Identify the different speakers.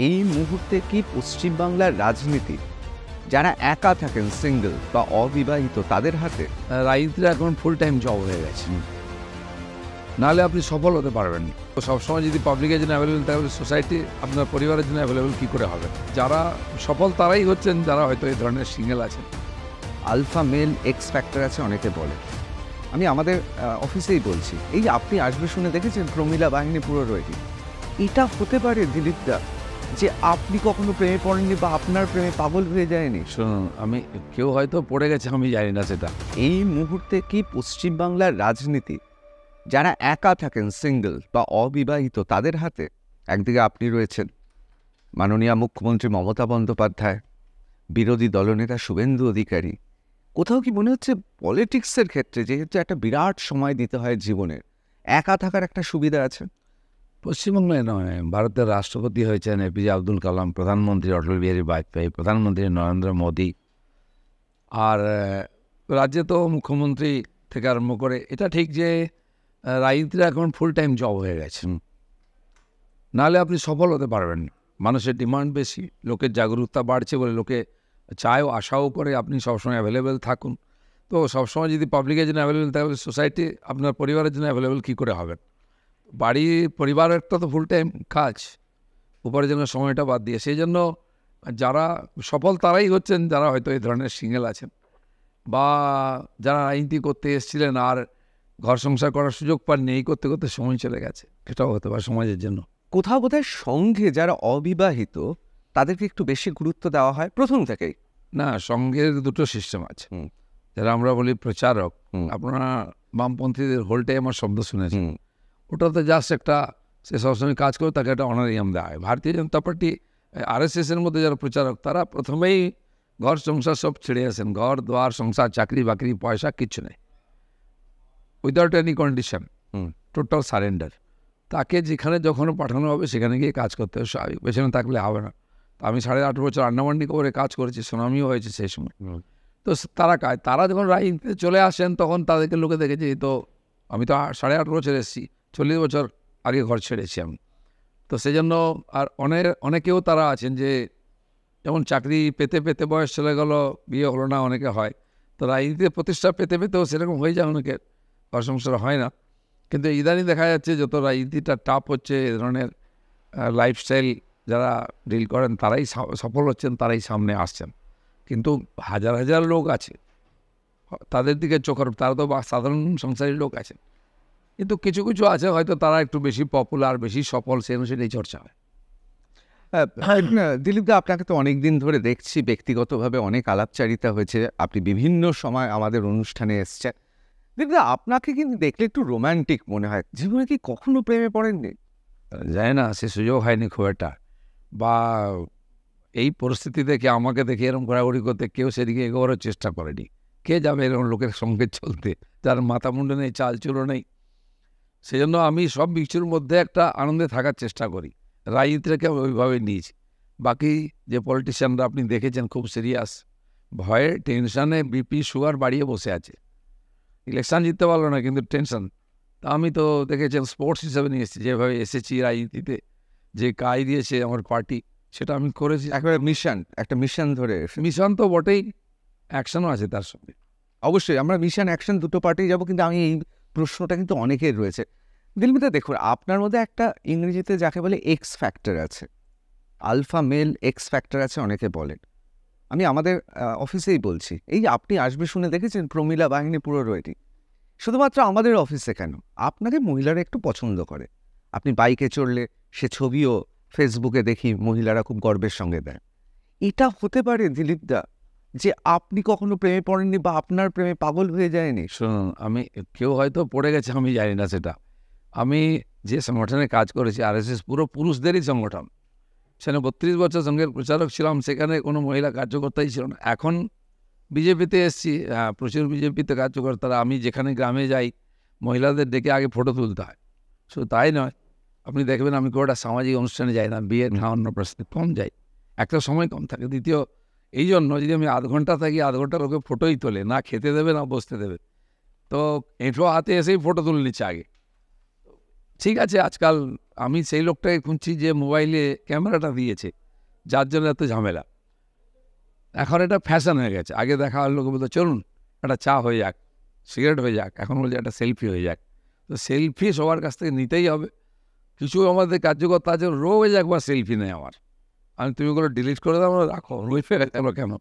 Speaker 1: এই মুহূর্তে কি পশ্চিমবাংলার রাজনীতি যারা একা থাকেন, সিঙ্গেল বা অবিবাহিত, তাদের হাতে?
Speaker 2: রাজনীতিটা এখন ফুল টাইম জব হয়ে গেছে, নাহলে আপনি সফল হতে পারবেন না। সবসময় যদি পাবলিকের জন্য অ্যাভেলেবেল তাহলে সোসাইটি আপনার পরিবারের জন্য অ্যাভেলেবেল কী করে হবে? যারা সফল তারাই হচ্ছেন যারা হয়তো এই ধরনের সিঙ্গেল আছেন।
Speaker 1: আলফা মেল এক্স ফ্যাক্টর আছে অনেকে বলে। আমি আমাদের অফিসেই বলছি, এই যে আপনি আসবে শুনে দেখেছেন প্রমীলা বাহিনী পুরো রয়েছে। এটা হতে পারে দিলীপদা যে আপনি কখনো প্রেমে পড়েননি বা আপনার প্রেমে পাগল হয়ে যায়নি?
Speaker 2: শুনুন, আমি কেউ হয়তো পড়ে গেছে, আমি জানি না সেটা।
Speaker 1: এই মুহূর্তে কি পশ্চিমবাংলার রাজনীতি যারা একা থাকেন, সিঙ্গেল বা অবিবাহিত, তাদের হাতে? একদিকে আপনি রয়েছেন, মাননীয় মুখ্যমন্ত্রী মমতা বন্দ্যোপাধ্যায়, বিরোধী দলনেতা শুভেন্দু অধিকারী। কোথাও কি মনে হচ্ছে পলিটিক্সের ক্ষেত্রে যেহেতু একটা বিরাট সময় দিতে হয় জীবনের, একা থাকার একটা সুবিধা আছে?
Speaker 2: পশ্চিমবঙ্গে নয়, ভারতের রাষ্ট্রপতি হয়েছেন এপিজে আব্দুল কালাম, প্রধানমন্ত্রী অটল বিহারী বাজপেয়ী, প্রধানমন্ত্রী নরেন্দ্র মোদী, আর রাজ্যে তো মুখ্যমন্ত্রী থেকে আরম্ভ করে। এটা ঠিক যে রাজনীতিটা এখন ফুল টাইম জব হয়ে গেছে, নাহলে আপনি সফল হতে পারবেন না। মানুষের ডিমান্ড বেশি, লোকের জাগরুকতা বাড়ছে বলে লোকে চায়ও, আশাও করে আপনি সবসময় অ্যাভেলেবেল থাকুন। তো সবসময় যদি পাবলিকের জন্য অ্যাভেলেবেল তাহলে সোসাইটি আপনার পরিবারের জন্য অ্যাভেলেবেল কী করে হবেন? বাড়ি পরিবারের তো ফুল টাইম কাজ, উপরের জন্য সময়টা বাদ দিয়ে। সেই জন্য যারা সফল তারাই হচ্ছেন যারা হয়তো এই ধরনের সিঙ্গেল আছেন, বা যারা রাজনীতি করতে এসেছিলেন আর ঘর সংসার করার সুযোগ পাননি, এই করতে করতে সময় চলে গেছে। এটাও হতে পারে সমাজের জন্য।
Speaker 1: কোথাও বোধহয় সঙ্ঘে যারা অবিবাহিত তাদেরকে একটু বেশি গুরুত্ব দেওয়া হয় প্রথম থেকেই।
Speaker 2: না, সঙ্গের দুটো সিস্টেম আছে। যারা আমরা বলি প্রচারক, আপনারা বামপন্থীদের হোলটাই আমার শব্দ শুনেছেন, ওটাতে জাস্ট একটা সে সবসময় কাজ করে তাকে একটা অনারিয়াম দেওয়া হয়। ভারতীয় জনতা পার্টি RSS-এর মধ্যে যারা প্রচারক তারা প্রথমেই ঘর সংসার সব ছেড়ে আসেন, ঘর দুয়ার সংসার চাকরি বাকরি পয়সা কিচ্ছু নেই, without any condition, total surrender. তাকে যেখানে যখন পাঠানো হবে সেখানে গিয়ে কাজ করতে হবে, স্বাভাবিক, পেছনে থাকলে হবে না। আমি 8.5 বছর আন্ডামান্ডি করে কাজ করেছি, সুনামিও হয়েছে সেই সময়। তো তারা যখন রাজনীতিতে চলে আসেন তখন তাদেরকে লোকে দেখেছে, তো আমি তো 8.5 বছর এসেছি, 40 বছর আগে ঘর ছেড়েছি আমি। তো সেই জন্য আর অনেকেও তারা আছেন যে যেমন চাকরি পেতে পেতে বয়স চলে গেল, বিয়ে হলো না, অনেকে হয়। তো রাজনীতিতে প্রতিষ্ঠা পেতে পেতেও সেরকম হয়ে যায়, অনেকের ঘর সংসার হয় না। কিন্তু ইদানিং দেখা যাচ্ছে যত রাজনীতিটা টাফ হচ্ছে, এ ধরনের লাইফস্টাইল যারা ডিল করেন তারাই সফল হচ্ছেন, তারাই সামনে আসছেন। কিন্তু হাজার হাজার লোক আছে তাদের দিকে চোখের, তারা তো সাধারণ সংসারী লোক আছেন, কিন্তু কিছু কিছু আছে হয়তো তারা একটু বেশি পপুলার, বেশি সফল, সে অনুসারে চর্চা হয়।
Speaker 1: দিলীপদা, আপনাকে তো অনেক দিন ধরে দেখছি, ব্যক্তিগতভাবে অনেক আলাপচারিতা হয়েছে, আপনি বিভিন্ন সময় আমাদের অনুষ্ঠানে এসছেন। দিলীপদা, আপনাকে কিন্তু দেখলে একটু রোম্যান্টিক মনে হয়। জীবনে কি কখনো প্রেমে পড়েননি?
Speaker 2: যায় না, সে সুযোগ হয়নি খুব একটা, বা এই পরিস্থিতি দেখে আমাকে দেখে এরকম ঘোরাঘুরি করতে কেউ সেদিকে এগোবারও চেষ্টা করেনি। কে যাবে এরকম লোকের সঙ্গে চলতে যার মাথা মুন্ডে নেই, চাল চুলো নেই? সেই জন্য আমি সব কিছুর মধ্যে একটা আনন্দে থাকার চেষ্টা করি। রাজনীতিটাকে ওইভাবে নিয়েছি। বাকি যে পলিটিশিয়ানরা আপনি দেখেছেন খুব সিরিয়াস, ভয়ে টেনশানে বিপি সুগার বাড়িয়ে বসে আছে, ইলেকশন জিততে পারলো না কিন্তু টেনশন। তা আমি তো দেখেছেন স্পোর্টস হিসেবে নিয়ে এসেছি, যেভাবে এসেছি রাজনীতিতে, যে কাজ দিয়েছে আমার পার্টি সেটা আমি করেছি।
Speaker 1: একেবারে একটা মিশন ধরে।
Speaker 2: মিশন তো বটেই, অ্যাকশনও আছে তার সঙ্গে।
Speaker 1: অবশ্যই আমরা মিশন অ্যাকশন দুটো পার্টি যাব, কিন্তু আমি এই প্রশ্নটা কিন্তু অনেকের রয়েছে। দিলীপদা, দেখুন, আপনার মধ্যে একটা ইংরেজিতে যাকে বলে এক্স ফ্যাক্টর আছে, আলফা মেল এক্স ফ্যাক্টর আছে অনেকে বলেন। আমি আমাদের অফিসেই বলছি, এই যে আপনি আসবে শুনে দেখেছেন প্রমীলা বাহিনী পুরো রয়েছে। শুধুমাত্র আমাদের অফিসে কেন, আপনাকে মহিলারা একটু পছন্দ করে। আপনি বাইকে চড়লে সে ছবিও ফেসবুকে দেখি মহিলারা খুব গর্বের সঙ্গে দেয়। এটা হতে পারে দিলীপদা যে আপনি কখনো প্রেমে পড়েননি বা আপনার প্রেমে পাগল হয়ে যায়নি?
Speaker 2: শুনুন, আমি কেউ হয়তো পড়ে গেছে, আমি জানি না সেটা। আমি যে সংগঠনে কাজ করেছি RSS পুরো পুরুষদেরই সংগঠন, সেখানে 32 বছর সঙ্গের প্রচারক ছিলাম, সেখানে কোনো মহিলা কার্যকর্তাই ছিল না। এখন বিজেপিতে এসেছি, প্রচুর বিজেপিতে কার্যকর্তারা। আমি যেখানে গ্রামে যাই মহিলাদের ডেকে আগে ফটো তুলতে হয়। শুধু তাই নয়, আপনি দেখবেন আমি কোনো একটা সামাজিক অনুষ্ঠানে যাই না, বিয়ে না অন্নপ্রাশনে কম যাই, একটা সময় কম থাকে। দ্বিতীয় এই জন্য, যদি আমি আধ ঘন্টা থাকি, আধ ঘন্টা লোকে ফটোই তোলে, না খেতে দেবে না বসতে দেবে, তো এঁঠো হাতে এসেই ফটো তুলে নিচ্ছে আগে। ঠিক আছে, আজকাল আমি সেই লোকটাকে খুঁজছি যে মোবাইলে ক্যামেরাটা দিয়েছে, যার জন্য এত ঝামেলা। এখন এটা ফ্যাশন হয়ে গেছে। আগে দেখা হলো লোকে বলতো চলুন একটা চা হয়ে যাক, সিগারেট হয়ে যাক, এখন বলছে একটা সেলফি হয়ে যাক। তো সেলফি সবার কাছ থেকে নিতেই হবে। কিছু আমাদের কার্যকর্তা আছে রোজ একবার সেলফি নেয় আমার। আমি তুমি ওগুলো ডিলিট করে দাও, আমরা রাখো, রোজ ফেলে আমরা কেন?